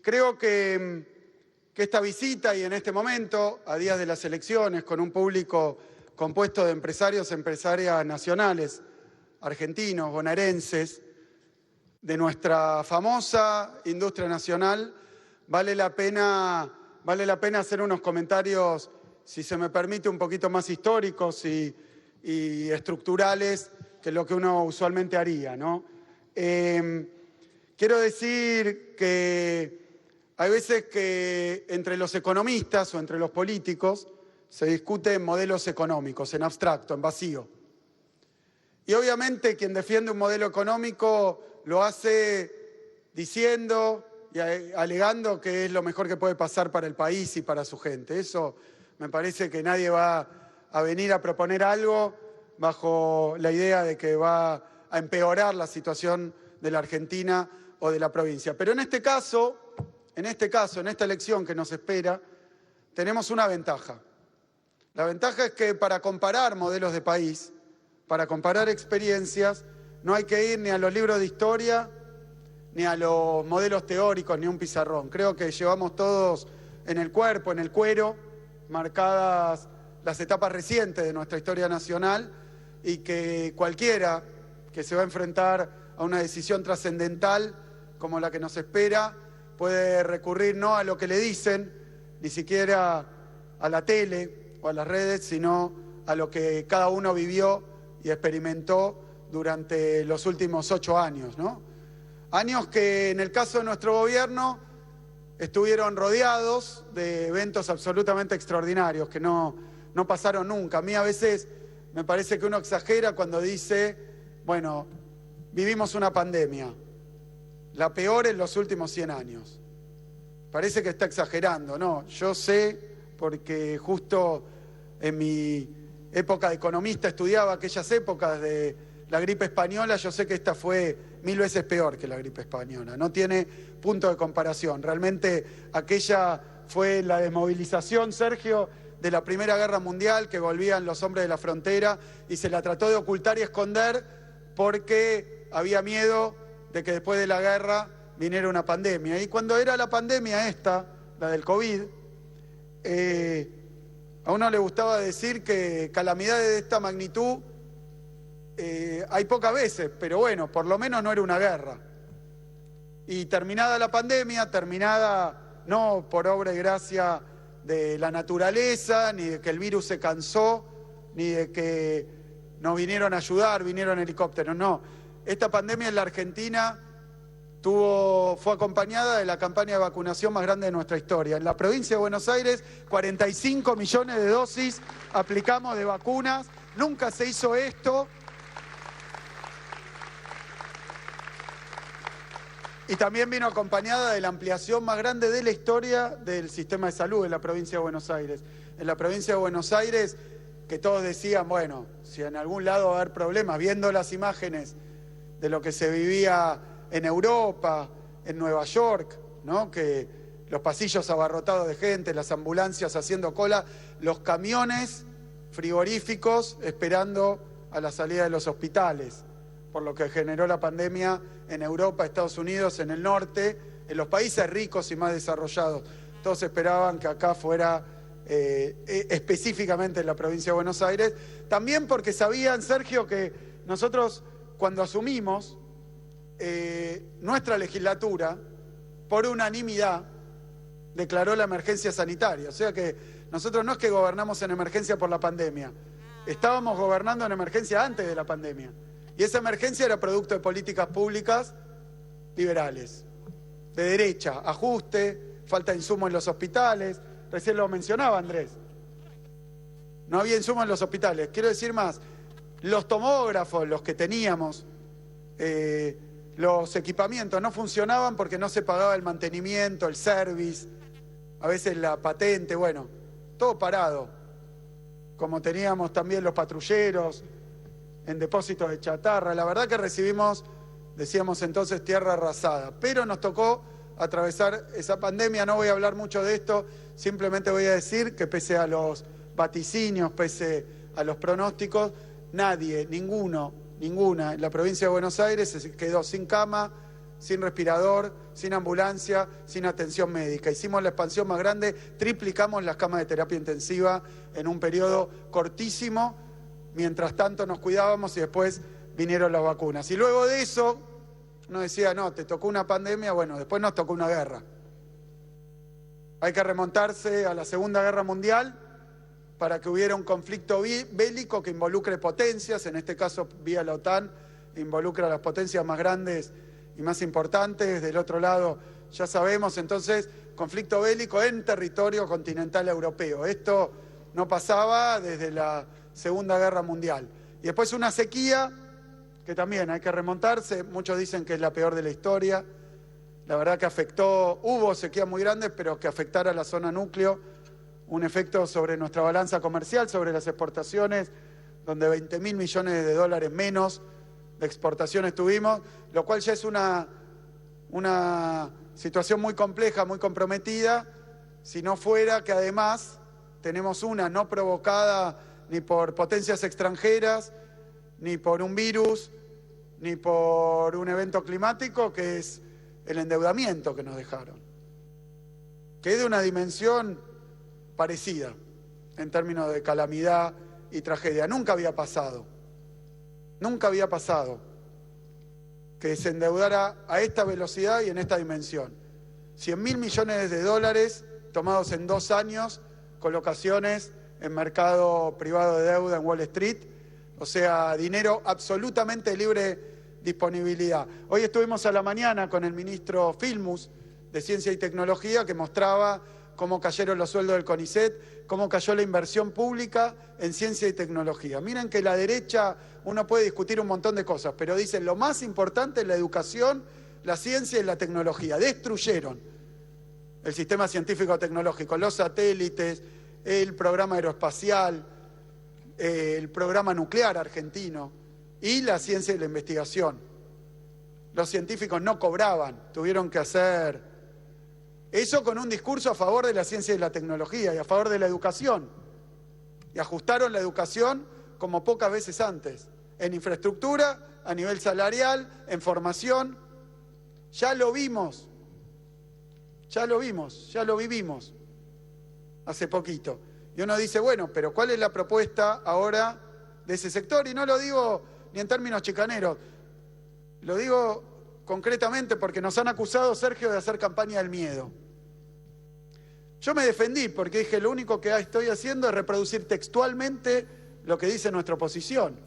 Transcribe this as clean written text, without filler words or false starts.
Creo que esta visita y en este momento, a días de las elecciones, con un público compuesto de empresarios, empresarias nacionales, argentinos, bonaerenses, de nuestra famosa industria nacional, vale la pena hacer unos comentarios, si se me permite, un poquito más históricos y estructurales que lo que uno usualmente haría, ¿no? Quiero decir que hay veces que entre los economistas o entre los políticos se discuten modelos económicos, en abstracto, en vacío. Y obviamente quien defiende un modelo económico lo hace diciendo y alegando que es lo mejor que puede pasar para el país y para su gente. Eso me parece que nadie va a venir a proponer algo bajo la idea de que va a empeorar la situación de la Argentina o de la provincia. Pero en este caso, en esta elección que nos espera, tenemos una ventaja. La ventaja es que para comparar modelos de país, para comparar experiencias, no hay que ir ni a los libros de historia, ni a los modelos teóricos, ni a un pizarrón. Creo que llevamos todos en el cuerpo, en el cuero, marcadas las etapas recientes de nuestra historia nacional y que cualquiera que se va a enfrentar a una decisión trascendental como la que nos espera puede recurrir no a lo que le dicen, ni siquiera a la tele o a las redes, sino a lo que cada uno vivió y experimentó durante los últimos 8 años, ¿no? Años que en el caso de nuestro gobierno estuvieron rodeados de eventos absolutamente extraordinarios que no pasaron nunca. A mí a veces me parece que uno exagera cuando dice, bueno, vivimos una pandemia, la peor en los últimos 100 años. Parece que está exagerando, ¿no? Yo sé, porque justo en mi época de economista estudiaba aquellas épocas de la gripe española, yo sé que esta fue 1000 veces peor que la gripe española, no tiene punto de comparación. Realmente aquella fue la desmovilización, Sergio, de la Primera Guerra Mundial, que volvían los hombres de la frontera y se la trató de ocultar y esconder porque había miedo de que después de la guerra viniera una pandemia. Y cuando era la pandemia esta, la del COVID, a uno le gustaba decir que calamidades de esta magnitud hay pocas veces, pero bueno, por lo menos no era una guerra. Y terminada la pandemia, terminada no por obra y gracia de la naturaleza, ni de que el virus se cansó, ni de que nos vinieron a ayudar, vinieron helicópteros, no. Esta pandemia en la Argentina fue acompañada de la campaña de vacunación más grande de nuestra historia. En la provincia de Buenos Aires, 45 millones de dosis aplicamos de vacunas. Nunca se hizo esto. Y también vino acompañada de la ampliación más grande de la historia del sistema de salud en la provincia de Buenos Aires. En la provincia de Buenos Aires, que todos decían, bueno, si en algún lado va a haber problemas, viendo las imágenes de lo que se vivía en Europa, en Nueva York, ¿no? Que los pasillos abarrotados de gente, las ambulancias haciendo cola, los camiones frigoríficos esperando a la salida de los hospitales, por lo que generó la pandemia en Europa, Estados Unidos, en el norte, en los países ricos y más desarrollados. Todos esperaban que acá fuera específicamente en la provincia de Buenos Aires, también porque sabían, Sergio, que nosotros cuando asumimos nuestra legislatura, por unanimidad, declaró la emergencia sanitaria. O sea que nosotros no es que gobernamos en emergencia por la pandemia, estábamos gobernando en emergencia antes de la pandemia. Y esa emergencia era producto de políticas públicas liberales, de derecha, ajuste, falta de insumos en los hospitales, recién lo mencionaba Andrés. No había insumos en los hospitales. Quiero decir más, los tomógrafos, los que teníamos, los equipamientos no funcionaban porque no se pagaba el mantenimiento, el service, a veces la patente, bueno, todo parado. Como teníamos también los patrulleros en depósitos de chatarra. La verdad que recibimos, decíamos entonces, tierra arrasada. Pero nos tocó atravesar esa pandemia. No voy a hablar mucho de esto, simplemente voy a decir que pese a los vaticinios, pese a los pronósticos, nadie, ninguna en la provincia de Buenos Aires se quedó sin cama, sin respirador, sin ambulancia, sin atención médica. Hicimos la expansión más grande, triplicamos las camas de terapia intensiva en un periodo cortísimo, mientras tanto nos cuidábamos y después vinieron las vacunas. Y luego de eso, uno decía, no, te tocó una pandemia, bueno, después nos tocó una guerra. Hay que remontarse a la Segunda Guerra Mundial para que hubiera un conflicto bélico que involucre potencias, en este caso vía la OTAN, involucra a las potencias más grandes y más importantes. Del otro lado, ya sabemos, entonces, conflicto bélico en territorio continental europeo. Esto no pasaba desde la Segunda Guerra Mundial. Y después una sequía, que también hay que remontarse, muchos dicen que es la peor de la historia. La verdad que afectó, hubo sequías muy grandes, pero que afectara a la zona núcleo, un efecto sobre nuestra balanza comercial, sobre las exportaciones, donde 20.000 millones de dólares menos de exportaciones tuvimos, lo cual ya es una situación muy compleja, muy comprometida, si no fuera que además tenemos una no provocada ni por potencias extranjeras, ni por un virus, ni por un evento climático, que es el endeudamiento que nos dejaron, que es de una dimensión parecida en términos de calamidad y tragedia. Nunca había pasado que se endeudara a esta velocidad y en esta dimensión. 100.000 millones de dólares tomados en 2 años, colocaciones en mercado privado de deuda en Wall Street, o sea, dinero absolutamente libre disponibilidad. Hoy estuvimos a la mañana con el ministro Filmus de Ciencia y Tecnología, que mostraba cómo cayeron los sueldos del CONICET, cómo cayó la inversión pública en ciencia y tecnología. Miren que la derecha, uno puede discutir un montón de cosas, pero dicen lo más importante es la educación, la ciencia y la tecnología. Destruyeron el sistema científico-tecnológico, los satélites, el programa aeroespacial, el programa nuclear argentino y la ciencia y la investigación. Los científicos no cobraban, tuvieron que hacer eso con un discurso a favor de la ciencia y la tecnología y a favor de la educación. Y ajustaron la educación como pocas veces antes, en infraestructura, a nivel salarial, en formación. Ya lo vimos, ya lo vivimos hace poquito. Y uno dice, bueno, pero ¿cuál es la propuesta ahora de ese sector? Y no lo digo ni en términos chicaneros, lo digo concretamente porque nos han acusado, Sergio, de hacer campaña del miedo. Yo me defendí porque dije, lo único que estoy haciendo es reproducir textualmente lo que dice nuestra oposición.